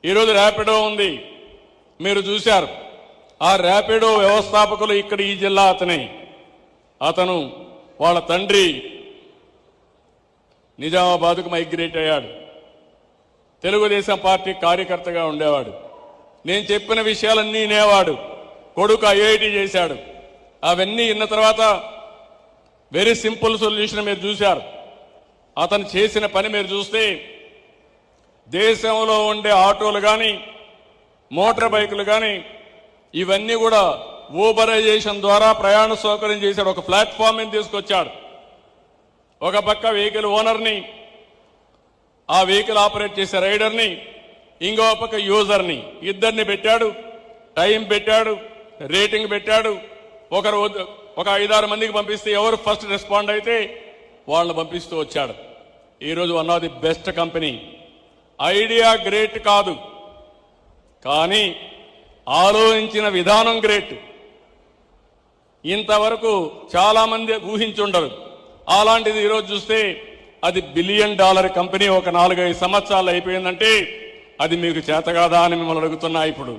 ఈరోజు ర్యాపిడో ఉంది, మీరు చూశారు. ఆ ర్యాపిడో వ్యవస్థాపకులు ఇక్కడ ఈ జిల్లా అతను వాళ్ళ తండ్రి నిజామాబాద్కు మైగ్రేట్ అయ్యాడు. తెలుగుదేశం పార్టీ కార్యకర్తగా ఉండేవాడు. నేను చెప్పిన విషయాలన్నీ వినేవాడు. కొడుకు ఐఐటి చేశాడు. అవన్నీ విన్న తర్వాత వెరీ సింపుల్ సొల్యూషన్ మీరు చూశారు. అతను చేసిన పని మీరు చూస్తే దేశంలో ఉండే ఆటోలు కానీ మోటార్ బైకులు కానీ ఇవన్నీ కూడా ఊబరైజేషన్ ద్వారా ప్రయాణ సౌకర్యం చేశాడు. ఒక ప్లాట్ఫామ్ తీసుకొచ్చాడు. ఒక పక్క వెహికల్ ఓనర్ని, ఆ వెహికల్ ఆపరేట్ చేసే రైడర్ని, ఇంకో పక్క యూజర్ని, ఇద్దరిని పెట్టాడు. టైం పెట్టాడు, రేటింగ్ పెట్టాడు. ఒక 5-6 మందికి పంపిస్తే ఎవరు ఫస్ట్ రెస్పాండ్ అయితే వాళ్ళని పంపిస్తూ వచ్చాడు. ఈరోజు one of the best company. Idea great కాదు, కానీ ఆలోచించిన విధానం గ్రేట్. ఇంతవరకు చాలా మంది ఊహించుండరు. అలాంటిది ఈరోజు చూస్తే అది $1 బిలియన్ కంపెనీ ఒక 4-5 సంవత్సరాలు అయిపోయిందంటే అది మీకు చేతగాదా అని మిమ్మల్ని అడుగుతున్నా ఇప్పుడు.